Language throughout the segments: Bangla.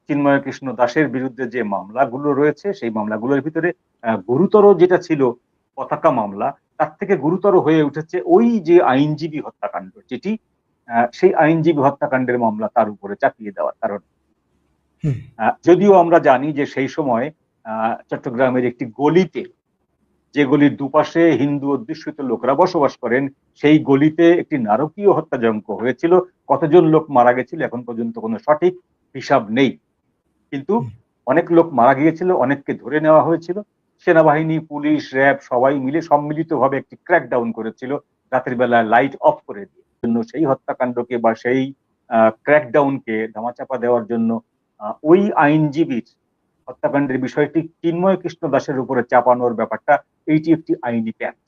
চিন্ময় কৃষ্ণ দাসের বিরুদ্ধে যে মামলাগুলো রয়েছে সেই মামলাগুলোর ভিতরে গুরুতর যেটা ছিল পতাকা মামলা, তার থেকে গুরুতর হয়ে উঠেছে ওই যে আইনজীবী হত্যাকাণ্ড, যেটি সেই আইনজীবী হত্যাকাণ্ডের মামলা তার উপরে চাপিয়ে দেওয়ার কারণ। হুম, যদিও আমরা জানি যে সেই সময় চট্টগ্রামের একটি গলিতে, যে গলির দুপাশে হিন্দু অধ্যুষিত লোকরা বসবাস করেন, সেই গলিতে একটি নারকীয় হত্যাযজ্ঞ হয়েছিল। কতজন লোক মারা গেছিল এখন পর্যন্ত কোনো সঠিক হিসাব নেই, কিন্তু হুম। অনেক লোক মারা গিয়েছিল, অনেককে ধরে নেওয়া হয়েছিল। সেনাবাহিনী, পুলিশ, র্যাব সবাই মিলে সম্মিলিতভাবে একটি ক্র্যাকডাউন করেছিল, রাতের বেলায় লাইট অফ করে দিয়ে জন্য সেই হত্যাকাণ্ডকে বা সেই ক্র্যাকডাউনকে ধামাচাপা দেওয়ার জন্য ওই আইনজীবীর হত্যাকাণ্ডের বিষয়টি চিন্ময় কৃষ্ণ দাসের উপরে চাপানোর ব্যাপারটা, এইটি একটি আইনি প্যাচ।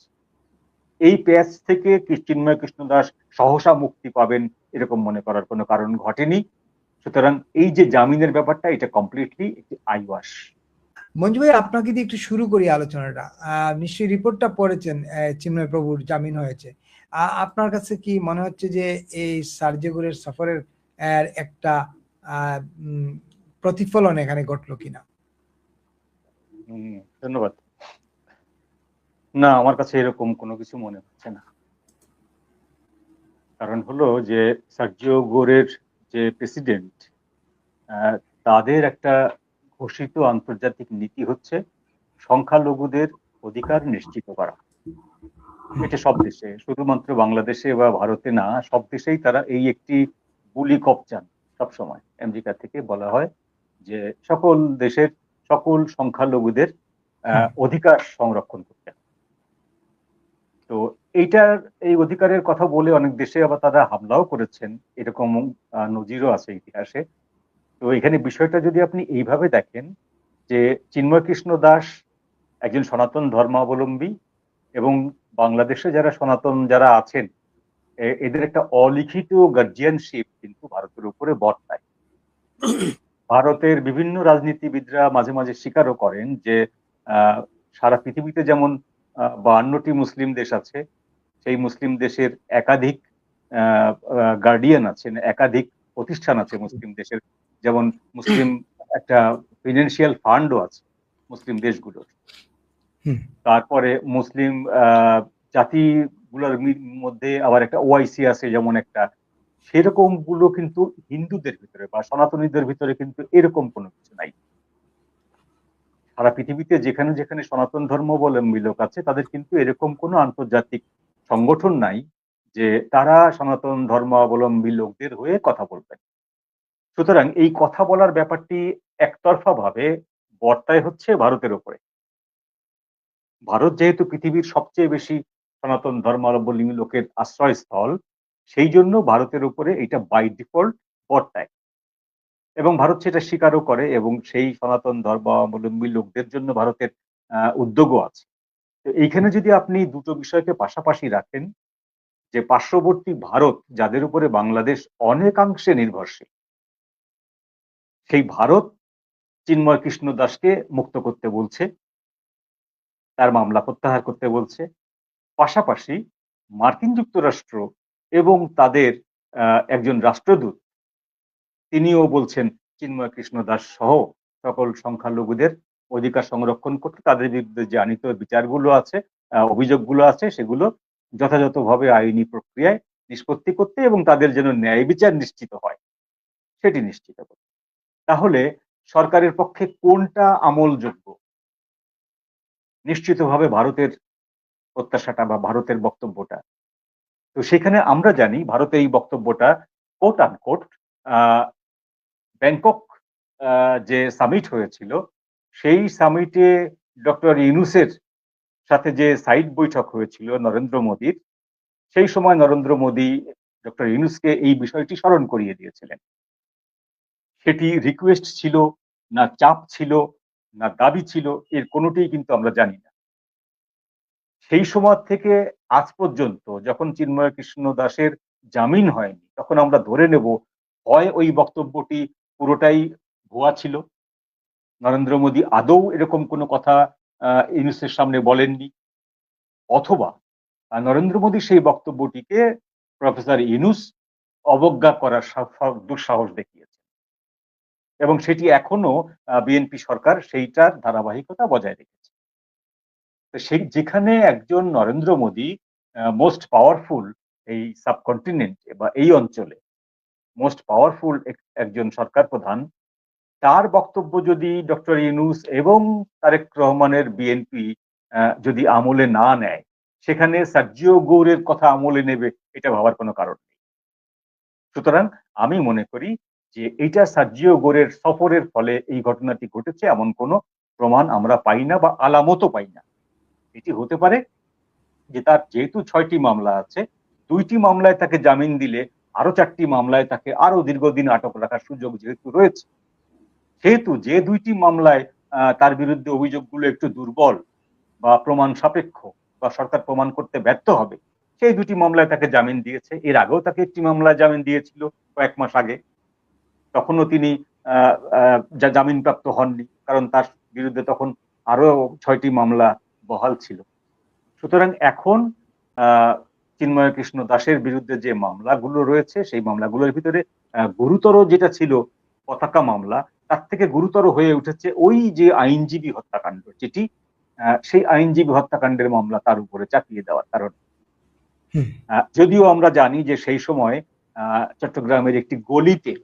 এই প্যাচ থেকে চিন্ময় কৃষ্ণ দাস সহসা মুক্তি পাবেন এরকম মনে করার কোনো কারণ ঘটেনি। সুতরাং এই যে জামিনের ব্যাপারটা, এটা কমপ্লিটলি একটি আইওয়াশ। মঞ্জু ভাই, আপনাকে দিয়ে একটু শুরু করি আলোচনাটা। নিশ্চয়ই রিপোর্টটা পড়েছেন, চিন্ময় প্রভুর জামিন হয়েছে। আপনার কাছে কি মনে হচ্ছে যে এই সার্জেগুরের সফরের একটা আহ, উম, প্রতিফলন এখানে ঘটলো কিনা? ধন্যবাদ। না, আমার কাছে এরকম কোনো কিছু মনে হচ্ছে না। কারণ হলো যে সার্জিও গোরের যে প্রেসিডেন্ট, তাদের একটা ঘোষিত আন্তর্জাতিক নীতি হচ্ছে সংখ্যালঘুদের অধিকার নিশ্চিত করা। এটা সব দেশে, শুধুমাত্র বাংলাদেশে বা ভারতে না, সব দেশেই তারা এই একটি বুলি কবচান। সবসময় আমেরিকা থেকে বলা হয় যে সকল দেশের সকল সংখ্যালঘুদের হুম, অধিকার সংরক্ষণ করতে হবে। তো এইটার, এই অধিকারের কথা বলে অনেক দেশে আবার তারা হামলাও করেছেন, এরকম নজিরও আছে ইতিহাসে। তো এখানে বিষয়টা যদি আপনি এইভাবে দেখেন যে চিন্ময় কৃষ্ণ দাস একজন সনাতন ধর্মাবলম্বী, এবং বাংলাদেশে যারা সনাতন যারা আছেন, এদের একটা অলিখিত গার্জিয়ানশিপ কিন্তু ভারতের উপরে বর্তায়। ভারতের বিভিন্ন রাজনীতিবিদরা মাঝে মাঝে স্বীকারও করেন যে আহ, সারা পৃথিবীতে যেমন 52টি মুসলিম দেশ আছে, সেই মুসলিম দেশের একাধিক গার্ডিয়ান আছেন, একাধিক প্রতিষ্ঠান আছে মুসলিম দেশের। যেমন মুসলিম একটা ফিনান্সিয়াল ফান্ডও আছে মুসলিম দেশগুলোর। হুম, তারপরে মুসলিম জাতিগুলোর মধ্যে আবার একটা ওআইসি আছে যেমন একটা, সেরকম গুলো কিন্তু হিন্দুদের ভিতরে বা সনাতনীদের ভিতরে কিন্তু এরকম কোনো কিছু নাই। সারা পৃথিবীতে যেখানে যেখানে সনাতন ধর্মাবলম্বী লোক আছে তাদের কিন্তু এরকম কোনো আন্তর্জাতিক সংগঠন নাই যে তারা সনাতন ধর্মাবলম্বী লোকদের হয়ে কথা বলবেন। সুতরাং এই কথা বলার ব্যাপারটি একতরফা ভাবে বর্তায় হচ্ছে ভারতের উপরে। ভারত যেহেতু পৃথিবীর সবচেয়ে বেশি সনাতন ধর্মাবলম্বী লোকের আশ্রয়স্থল, সেই জন্য ভারতের উপরে এটা বাই ডিফল্ট বর্তায়, এবং ভারত সেটা স্বীকারও করে, এবং সেই সনাতন ধর্মাবলম্বী লোকদের জন্য ভারতের উদ্যোগও আছে। তো এইখানে যদি আপনি দুটো বিষয়কে পাশাপাশি রাখেন, যে পার্শ্ববর্তী ভারত যাদের উপরে বাংলাদেশ অনেকাংশে নির্ভরশীল, সেই ভারত চিন্ময় কৃষ্ণ দাসকে মুক্ত করতে বলছে, তার মামলা প্রত্যাহার করতে বলছে। পাশাপাশি মার্কিন যুক্তরাষ্ট্র এবং তাদের একজন রাষ্ট্রদূত, তিনিও বলছেন চিন্ময় কৃষ্ণ দাস সহ সকল সংখ্যালঘুদের অধিকার সংরক্ষণ করতে, তাদের বিরুদ্ধে যে আনীত বিচারগুলো আছে, অভিযোগগুলো আছে, সেগুলো যথাযথভাবে আইনি প্রক্রিয়ায় নিষ্পত্তি করতে এবং তাদের যেন ন্যায় বিচার নিশ্চিত হয় সেটি নিশ্চিত করতে। তাহলে সরকারের পক্ষে কোনটা আমলযোগ্য? নিশ্চিতভাবে ভারতের প্রত্যাশাটা বা ভারতের বক্তব্যটা। তো সেখানে আমরা জানি ভারতে এই বক্তব্যটা কোট আনকোট ব্যাংকক যে সামিট হয়েছিল, সেই সামিটে ডক্টর ইউনূসের সাথে যে সাইড বৈঠক হয়েছিল নরেন্দ্র মোদীর, সেই সময় নরেন্দ্র মোদী ডক্টর ইউনূসকে এই বিষয়টি স্মরণ করিয়ে দিয়েছিলেন। সেটি রিকোয়েস্ট ছিল, না চাপ ছিল, না দাবি ছিল, এর কোনোটিই কিন্তু আমরা জানি না। সেই সময় থেকে আজ পর্যন্ত যখন চিন্ময় কৃষ্ণ দাসের জামিন হয়নি, তখন আমরা ধরে নেব হয় ওই বক্তব্যটি পুরোটাই ভুয়া ছিল, নরেন্দ্র মোদী আদৌ এরকম কোনো কথা ইউনূসের সামনে বলেননি, অথবা নরেন্দ্র মোদী সেই বক্তব্যটিকে প্রফেসর ইউনূস অবজ্ঞা করার দুঃসাহস দেখিয়েছে। এবং সেটি এখনো বিএনপি সরকার সেইটার ধারাবাহিকতা বজায় রেখেছে। তো সেই যেখানে একজন নরেন্দ্র মোদী মোস্ট পাওয়ারফুল এই সাবকন্টিনেন্টে বা এই অঞ্চলে মোস্ট পাওয়ারফুল একজন সরকার প্রধান, তার বক্তব্য যদি ডক্টর ইউনূস এবং তারেক রহমানের বিএনপি যদি আমলে না নেয়, সেখানে সার্জিও গৌরের কথা আমলে নেবে এটা ভাবার কোনো কারণ নেই। সুতরাং আমি মনে করি যে এইটা সার্জিও গোরের সফরের ফলে এই ঘটনাটি ঘটেছে এমন কোনো প্রমাণ আমরা পাই না বা আলামতও পাই না। এটি হতে পারে যে তার যেহেতু ৬টি মামলা আছে, ২টি মামলায় তাকে জামিন দিলে আরো ৪টি মামলায় তাকে আরো দীর্ঘদিন আটক রাখার সুযোগ যেহেতু রয়েছে, সেহেতু যে ২টি মামলায় তার বিরুদ্ধে অভিযোগগুলো একটু দুর্বল বা প্রমাণ সাপেক্ষ বা সরকার প্রমাণ করতে ব্যর্থ হবে, সেই ২টি মামলায় তাকে জামিন দিয়েছে। এর আগেও তাকে একটি মামলায় জামিন দিয়েছিল কয়েক মাস আগে। তখনও তিনি জামিনপ্রাপ্ত হননি, কারণ তার বিরুদ্ধে তখন আরো ৬টি মামলা বহাল ছিল। সুতরাং এখন চিন্ময় কৃষ্ণ দাসের বিরুদ্ধে যে মামলাগুলো রয়েছে, সেই মামলাগুলোর ভিতরে গুরুতর যেটা ছিল পতাকা মামলা, তার থেকে গুরুতর হয়ে উঠেছে ওই যে আইনজীবী হত্যাকাণ্ড, যেটি সেই আইনজীবী হত্যাকাণ্ডের মামলা তার উপরে চাপিয়ে দেওয়ার কারণ। যদিও আমরা জানি যে সেই সময় চট্টগ্রামের একটি গলিতে,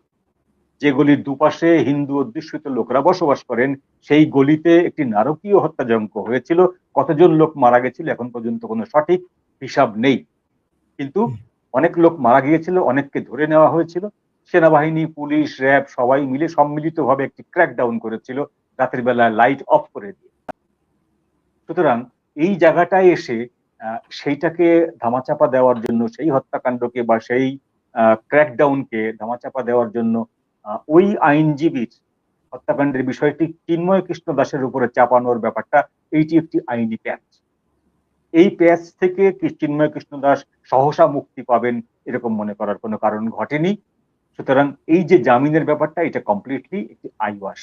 যে গলির দুপাশে হিন্দু অধ্যুষিত লোকরা বসবাস করেন, সেই গলিতে একটি নারকীয় হত্যাযজ্ঞ হয়েছিল। কতজন লোক মারা গেছিল এখন পর্যন্ত কোনো সঠিক হিসাব নেই, কিন্তু অনেক লোক মারা গিয়েছিল, অনেককে ধরে নেওয়া হয়েছিল। সেনাবাহিনী, পুলিশ, র্যাব সবাই মিলে সম্মিলিতভাবে একটি ক্র্যাকডাউন করেছিল রাতের বেলায় লাইট অফ করে দিয়ে। সুতরাং এই জায়গাটায় এসে সেইটাকে ধামাচাপা দেওয়ার জন্য, সেই হত্যাকাণ্ডকে বা সেই ক্র্যাকডাউনকে ধামাচাপা দেওয়ার জন্য ওই আইনজীবীর হত্যাকাণ্ডের বিষয়টি চিন্ময় কৃষ্ণ দাসের উপরে চাপানোর ব্যাপারটা, এইটি একটি আইনি প্যাচ। এই প্যাচ থেকে চিন্ময় কৃষ্ণ দাস সহসা মুক্তি পাবেন এরকম মনে করার কোনো কারণ ঘটেনি। সুতরাং এই যে জামিনের ব্যাপারটা, এটা কমপ্লিটলি একটি আইওয়াশ।